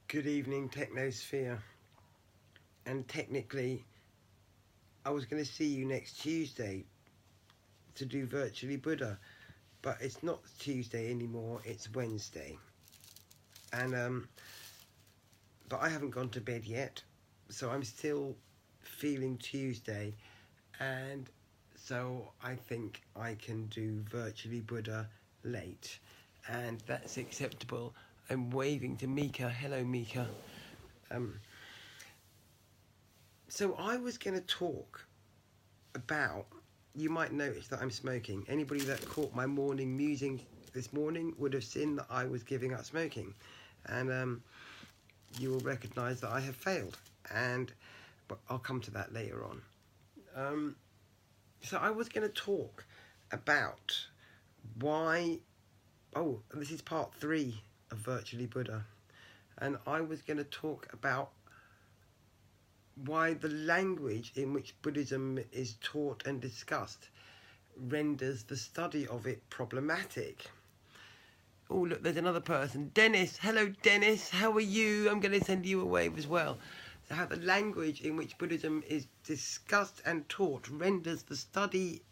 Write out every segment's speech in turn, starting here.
Good evening, Technosphere. And technically, I was going to see you next Tuesday to do Virtually Buddha, but it's not Tuesday anymore, it's Wednesday. And, but I haven't gone to bed yet, so I'm still feeling Tuesday, and so I think I can do Virtually Buddha late, and that's acceptable. I'm waving to Mika. Hello, Mika. So I was going to talk about, you might notice that I'm smoking. Anybody that caught my morning musing this morning would have seen that I was giving up smoking. And you will recognise that I have failed. But I'll come to that later on. So I was going to talk about why... Oh, this is part 3 of Virtually Buddha. And I was going to talk about why the language in which Buddhism is taught and discussed renders the study of it problematic. Oh, look, there's another person. Dennis. Hello, Dennis. How are you? I'm going to send you a wave as well. So how the language in which Buddhism is discussed and taught renders the study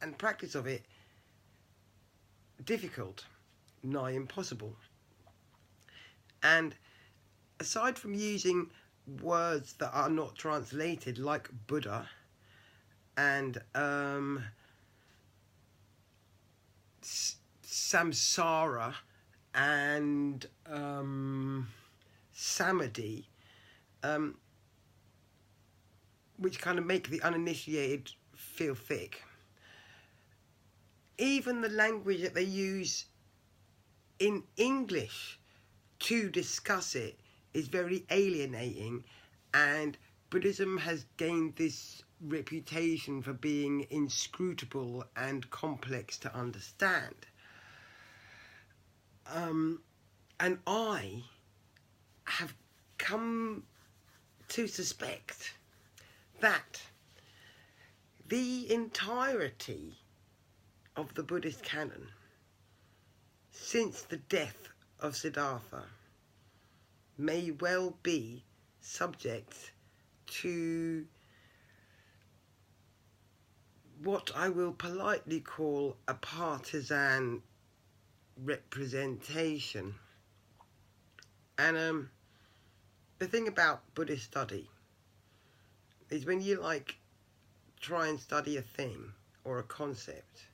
and practice of it difficult, nigh impossible. And aside from using words that are not translated, like Buddha and samsara and samadhi, which kind of make the uninitiated feel thick. Even the language that they use in English to discuss it is very alienating, and Buddhism has gained this reputation for being inscrutable and complex to understand. And I have come to suspect that the entirety of the Buddhist canon, since the death of Siddhartha, may well be subject to what I will politely call a partisan representation. And the thing about Buddhist study is when you try and study a thing or a concept,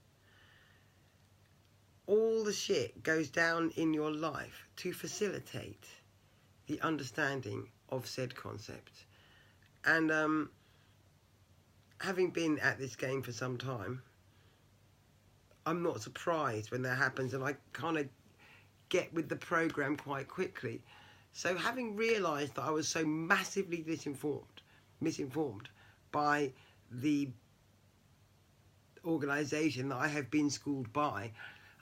all the shit goes down in your life to facilitate the understanding of said concept. And having been at this game for some time, I'm not surprised when that happens, and I kind of get with the program quite quickly. So having realised that I was so massively misinformed by the organisation that I have been schooled by,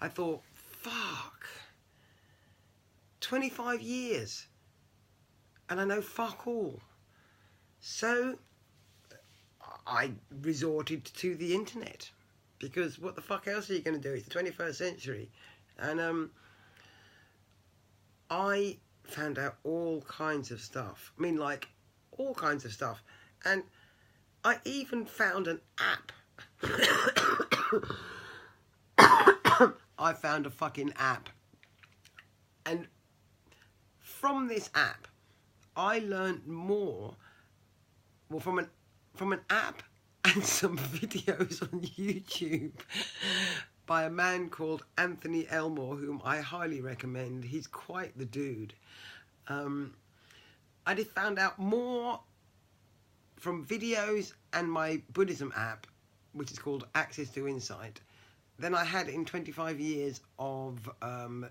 I thought, fuck, 25 years and I know fuck all. So I resorted to the internet, because what the fuck else are you going to do? It's the 21st century. And I found out all kinds of stuff. I mean, all kinds of stuff. And I even found an app. I found a fucking app. And from this app, I learned more, well, from an app and some videos on YouTube by a man called Anthony Elmore, whom I highly recommend. He's quite the dude. I just found out more from videos and my Buddhism app, which is called Access to Insight, than I had in 25 years of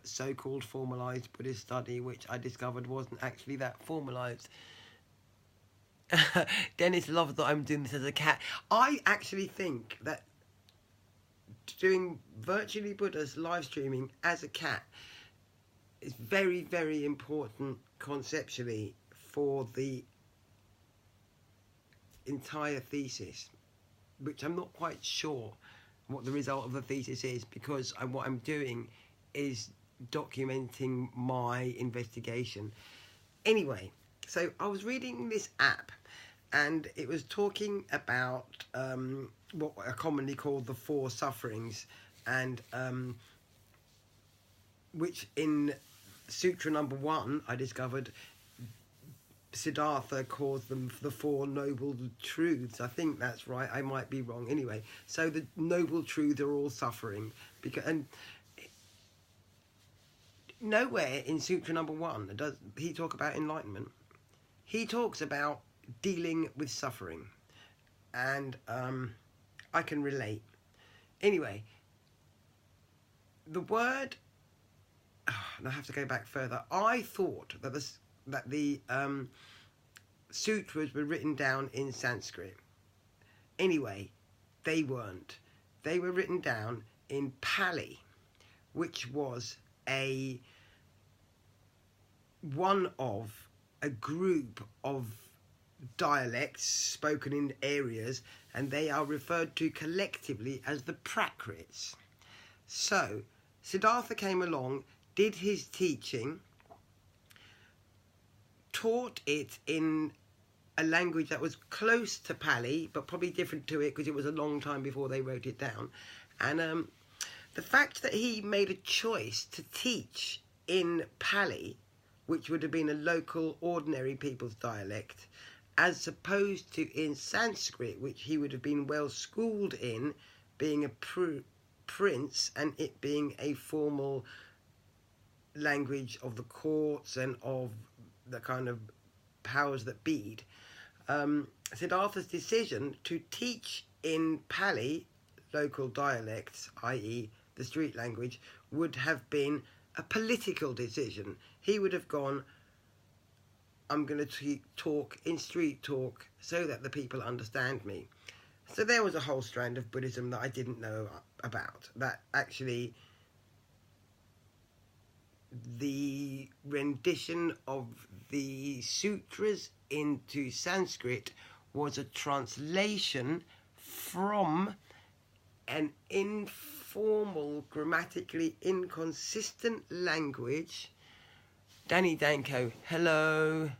so-called formalised Buddhist study, which I discovered wasn't actually that formalised. Dennis loves that I'm doing this as a cat. I actually think that doing Virtually Buddha's live streaming as a cat is very, very important conceptually for the entire thesis, which I'm not quite sure what the result of the thesis is, because what I'm doing is documenting my investigation. Anyway, so I was reading this app, and it was talking about what are commonly called the four sufferings, and which in Sutra number 1, I discovered Siddhartha calls them the Four Noble Truths. I think that's right. I might be wrong. Anyway, so the Noble Truths are all suffering. And nowhere in Sutra number 1 does he talk about enlightenment. He talks about dealing with suffering. And I can relate. Anyway, the word... and I have to go back further. I thought that the sutras were written down in Sanskrit. Anyway, they weren't. They were written down in Pali, which was one of a group of dialects spoken in areas, and they are referred to collectively as the Prakrits. So, Siddhartha came along, did his teaching, taught it in a language that was close to Pali, but probably different to it because it was a long time before they wrote it down. And the fact that he made a choice to teach in Pali, which would have been a local, ordinary people's dialect, as opposed to in Sanskrit, which he would have been well schooled in, being a prince and it being a formal language of the courts and of the kind of powers that be. Siddhartha's decision to teach in Pali, local dialects, i.e. the street language, would have been a political decision. He would have gone, I'm going to talk in street talk so that the people understand me. So there was a whole strand of Buddhism that I didn't know about, that actually the rendition of the sutras into Sanskrit was a translation from an informal, grammatically inconsistent language. Danny Danko, hello.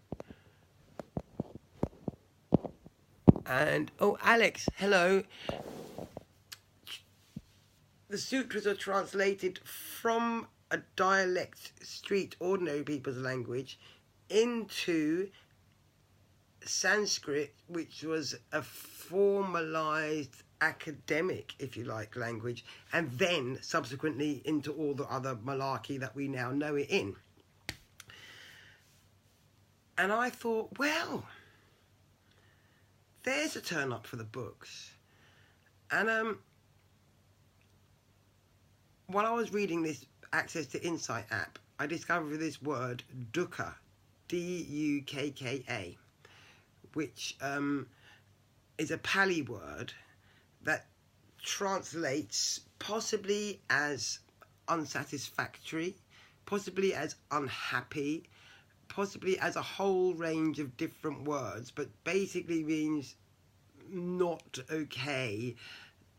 And, oh, Alex, hello. The sutras are translated from a dialect, street, ordinary people's language, into Sanskrit, which was a formalized academic, if you like, language, and then subsequently into all the other malarkey that we now know it in. And I thought, well, there's a turn up for the books. And while I was reading this Access to Insight app, I discovered this word, dukkha, D-U-K-K-A, which is a Pali word that translates possibly as unsatisfactory, possibly as unhappy, possibly as a whole range of different words, but basically means not okay,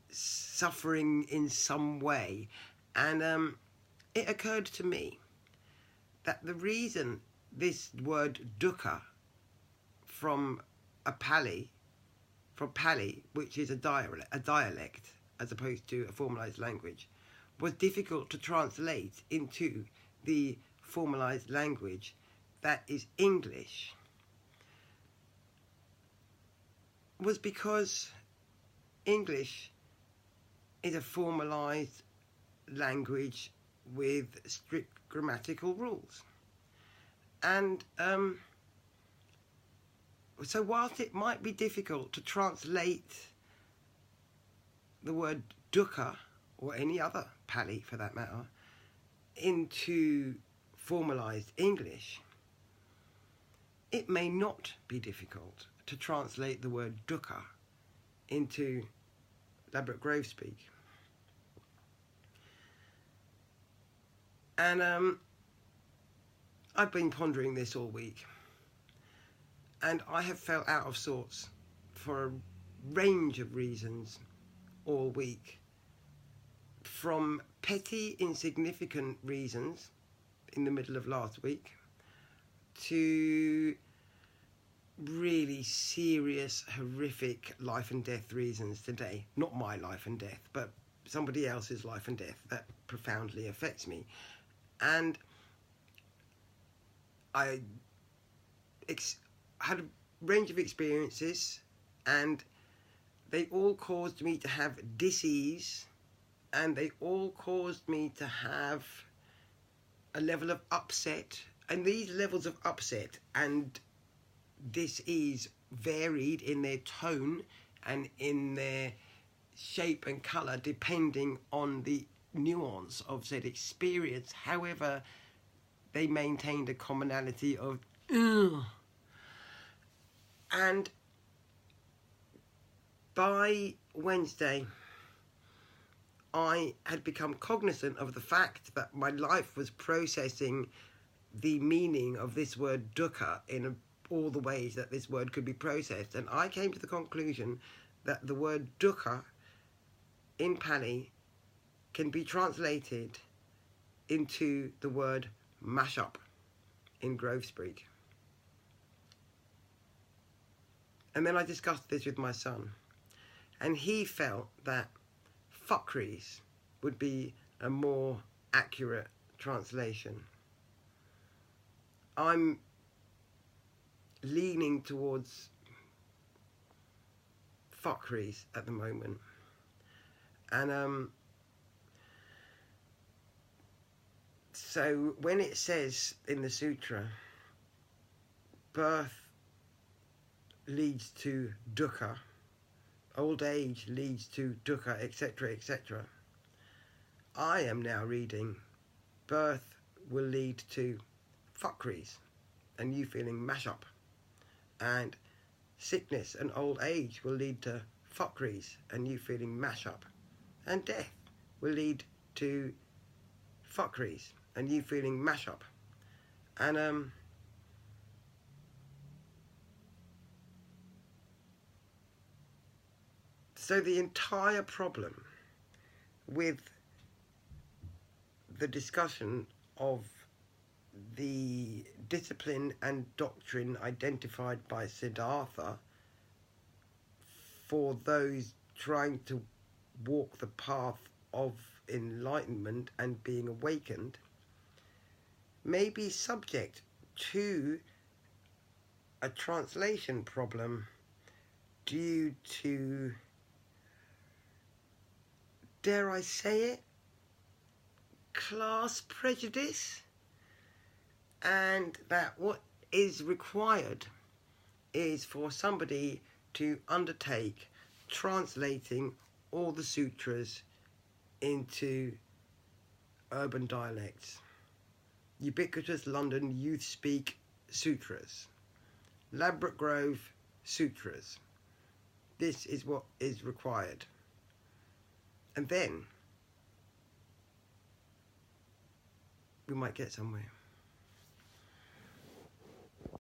suffering in some way. And it occurred to me that the reason this word dukkha from Pali, which is a dialect as opposed to a formalized language, was difficult to translate into the formalized language that is English, was because English is a formalized language with strict grammatical rules. And so whilst it might be difficult to translate the word dukkha, or any other Pali for that matter, into formalized English, it may not be difficult to translate the word dukkha into Ladbroke Grove speak. And I've been pondering this all week, and I have felt out of sorts for a range of reasons all week, from petty insignificant reasons in the middle of last week to really serious, horrific life and death reasons today. Not my life and death, but somebody else's life and death that profoundly affects me. And I had a range of experiences, and they all caused me to have dis-ease, and they all caused me to have a level of upset. And these levels of upset and dis-ease varied in their tone and in their shape and colour depending on the nuance of said experience. However, they maintained a commonality of ugh. And by Wednesday, I had become cognizant of the fact that my life was processing the meaning of this word dukkha in all the ways that this word could be processed. And I came to the conclusion that the word dukkha in Pali can be translated into the word mash-up in Grove Street. And then I discussed this with my son, and he felt that fuckeries would be a more accurate translation. I'm leaning towards fuckeries at the moment. And so when it says in the sutra, birth leads to dukkha, old age leads to dukkha, etc., etc., I am now reading birth will lead to fuckeries and you feeling mash-up, and sickness and old age will lead to fuckeries and you feeling mash-up, and death will lead to fuckeries and you feeling mash-up. And so the entire problem with the discussion of the discipline and doctrine identified by Siddhartha for those trying to walk the path of enlightenment and being awakened may be subject to a translation problem due to, dare I say it, class prejudice, and that what is required is for somebody to undertake translating all the sutras into urban dialects. Ubiquitous London youth speak sutras. Ladbroke Grove sutras. This is what is required. And then we might get somewhere.